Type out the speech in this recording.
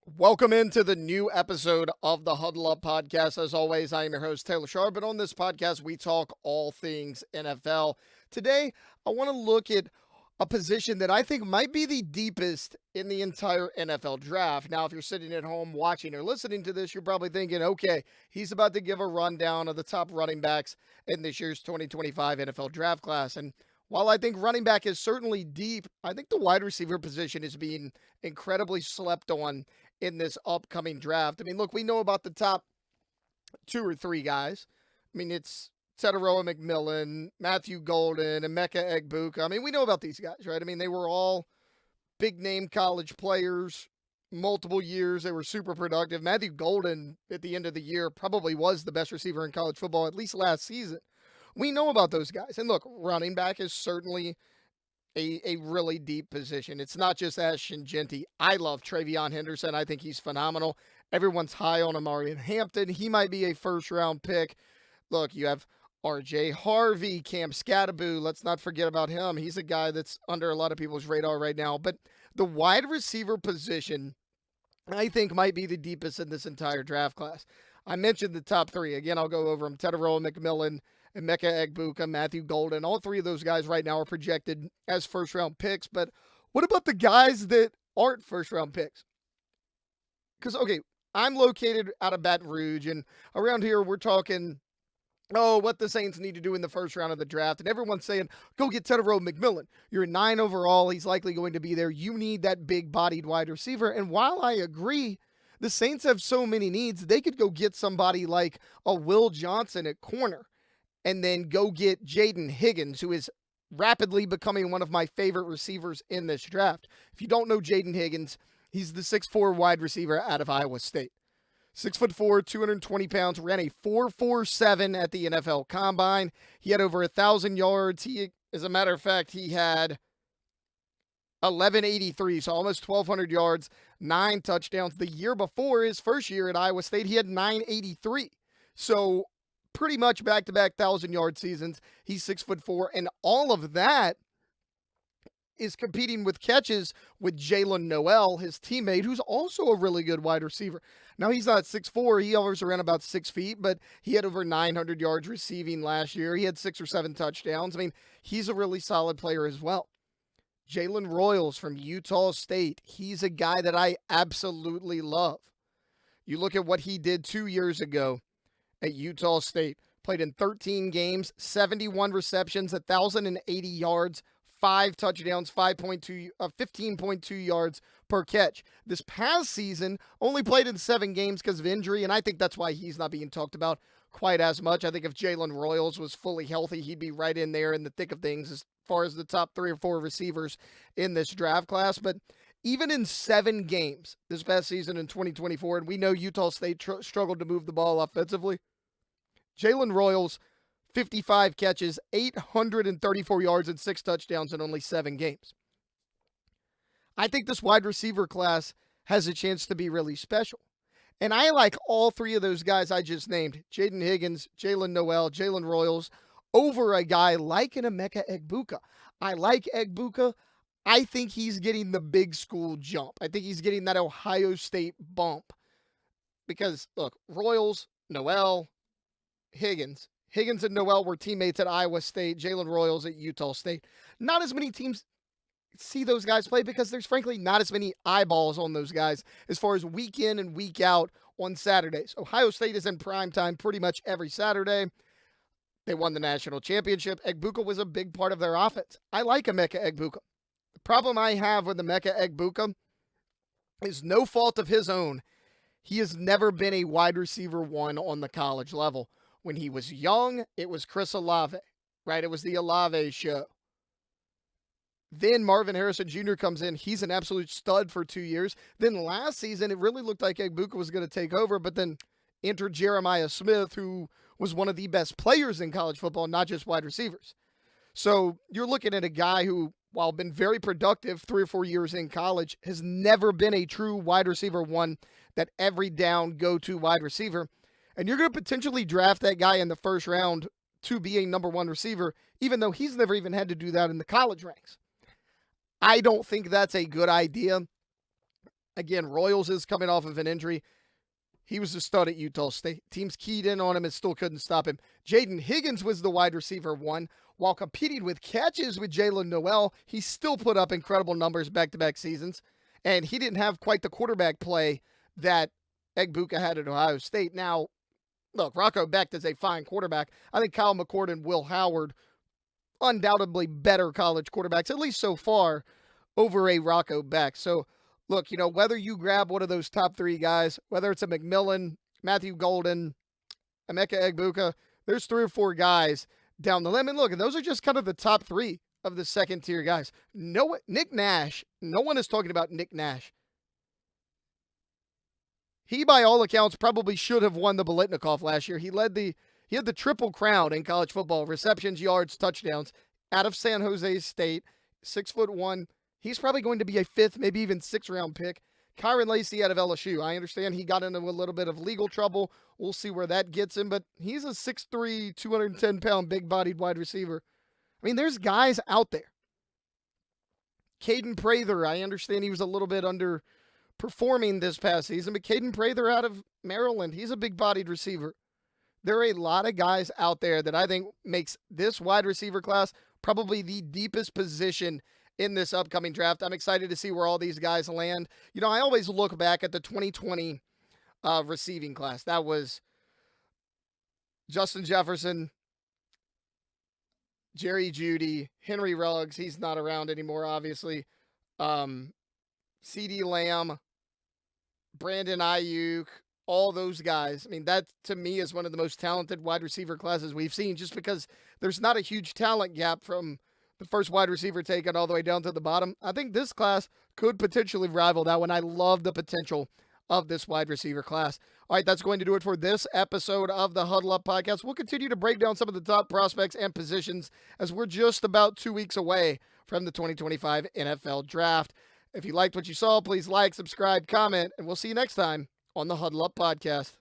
Welcome into the new episode of the Huddle Up Podcast. As always, I am your host, Taylor Sharp, and on this podcast, we talk all things NFL. Today, I want to look at a position that I think might be the deepest in the entire NFL draft. Now, if you're sitting at home watching or listening to this, you're probably thinking, okay, he's about to give a rundown of the top running backs in this year's 2025 NFL draft class. And while I think running back is certainly deep, I think the wide receiver position is being incredibly slept on in this upcoming draft. I mean, look, we know about the top two or three guys. I mean, it's Tetaroa McMillan, Matthew Golden, and Emeka Egbuka. I mean, we know about these guys, right? I mean, they were all big name college players, multiple years. They were super productive. Matthew Golden, at the end of the year, probably was the best receiver in college football, at least last season. We know about those guys. And look, running back is certainly a really deep position. It's not just Ashton Genty. I love Travion Henderson. I think he's phenomenal. Everyone's high on Amari Hampton. He might be a first-round pick. Look, you have R.J. Harvey, Cam Skattebo. Let's not forget about him. He's a guy that's under a lot of people's radar right now. But the wide receiver position, I think, might be the deepest in this entire draft class. I mentioned the top three. Again, I'll go over them. Tetaroa McMillan, Emeka Egbuka, Matthew Golden. All three of those guys right now are projected as first-round picks. But what about the guys that aren't first-round picks? Because, okay, I'm located out of Baton Rouge, and around here we're talking, what the Saints need to do in the first round of the draft. And everyone's saying, go get Tetaroa McMillan. You're 9 overall. He's likely going to be there. You need that big-bodied wide receiver. And while I agree, the Saints have so many needs, they could go get somebody like a Will Johnson at corner and then go get Jaden Higgins, who is rapidly becoming one of my favorite receivers in this draft. If you don't know Jaden Higgins, he's the 6'4" wide receiver out of Iowa State. 6'4", 220 pounds, ran a 4.47 at the NFL Combine. He had over 1,000 yards. As a matter of fact, he had 1183, so almost 1,200 yards, 9 touchdowns. The year before, his first year at Iowa State, he had 983. So pretty much back-to-back 1,000-yard seasons. He's 6'4", and all of that is competing with catches with Jalen Noel, his teammate, who's also a really good wide receiver. Now, he's not 6'4", he hovers around about 6 feet, but he had over 900 yards receiving last year. He had 6 or 7 touchdowns. I mean, he's a really solid player as well. Jalen Royals from Utah State, he's a guy that I absolutely love. You look at what he did 2 years ago at Utah State. Played in 13 games, 71 receptions, 1,080 yards, 5 touchdowns, 15.2 yards per catch. This past season, only played in 7 games because of injury, and I think that's why he's not being talked about quite as much. I think if Jalen Royals was fully healthy, he'd be right in there in the thick of things as far as the top 3 or 4 receivers in this draft class. But even in 7 games this past season in 2024, and we know Utah State struggled to move the ball offensively, Jalen Royals, 55 catches, 834 yards, and 6 touchdowns in only 7 games. I think this wide receiver class has a chance to be really special. And I like all 3 of those guys I just named, Jaden Higgins, Jalen Noel, Jalen Royals, over a guy like an Emeka Egbuka. I like Egbuka. I think he's getting the big school jump. I think he's getting that Ohio State bump. Because, look, Royals, Noel, Higgins and Noel were teammates at Iowa State, Jalen Royals at Utah State. Not as many teams see those guys play because there's frankly not as many eyeballs on those guys as far as week in and week out on Saturdays. Ohio State is in prime time pretty much every Saturday. They won the national championship. Egbuka was a big part of their offense. I like Emeka Egbuka. The problem I have with Emeka Egbuka is no fault of his own. He has never been a wide receiver 1 on the college level. When he was young, it was Chris Olave, right? It was the Olave show. Then Marvin Harrison Jr. comes in. He's an absolute stud for 2 years. Then last season, it really looked like Egbuka was going to take over, but then entered Jeremiah Smith, who was one of the best players in college football, not just wide receivers. So you're looking at a guy who, while been very productive 3 or 4 years in college, has never been a true wide receiver 1, that every down go-to wide receiver. And you're going to potentially draft that guy in the first round to be a number 1 receiver, even though he's never even had to do that in the college ranks. I don't think that's a good idea. Again, Royals is coming off of an injury. He was a stud at Utah State. Teams keyed in on him and still couldn't stop him. Jaden Higgins was the wide receiver one. While competing with catches with Jalen Noel, he still put up incredible numbers back-to-back seasons. And he didn't have quite the quarterback play that Egbuka had at Ohio State. Now, look, Rocco Becht is a fine quarterback. I think Kyle McCord and Will Howard, undoubtedly better college quarterbacks, at least so far, over a Rocco Becht. So, look, whether you grab one of those top three guys, whether it's a McMillan, Matthew Golden, Emeka Egbuka, there's 3 or 4 guys down the limit. Look, and those are just kind of the top 3 of the second-tier guys. Nick Nash, no one is talking about Nick Nash. He, by all accounts, probably should have won the Biletnikoff last year. He had the triple crown in college football: receptions, yards, touchdowns, out of San Jose State, 6'1". He's probably going to be a 5th, maybe even 6th round pick. Kyron Lacey out of LSU. I understand he got into a little bit of legal trouble. We'll see where that gets him, but he's a 6'3", 210-pound, big-bodied wide receiver. I mean, there's guys out there. Caden Prather, I understand he was a little bit underperforming this past season, but Caden Prather out of Maryland, he's a big-bodied receiver. There are a lot of guys out there that I think makes this wide receiver class probably the deepest position in this upcoming draft. I'm excited to see where all these guys land. I always look back at the 2020 receiving class. That was Justin Jefferson, Jerry Jeudy, Henry Ruggs. He's not around anymore, obviously. CeeDee Lamb, Brandon Ayuk, all those guys. I mean, that to me is one of the most talented wide receiver classes we've seen, just because there's not a huge talent gap from the first wide receiver taken all the way down to the bottom. I think this class could potentially rival that one. I love the potential of this wide receiver class. All right, that's going to do it for this episode of the Huddle Up Podcast. We'll continue to break down some of the top prospects and positions as we're just about 2 weeks away from the 2025 NFL Draft. If you liked what you saw, please like, subscribe, comment, and we'll see you next time on the Huddle Up Podcast.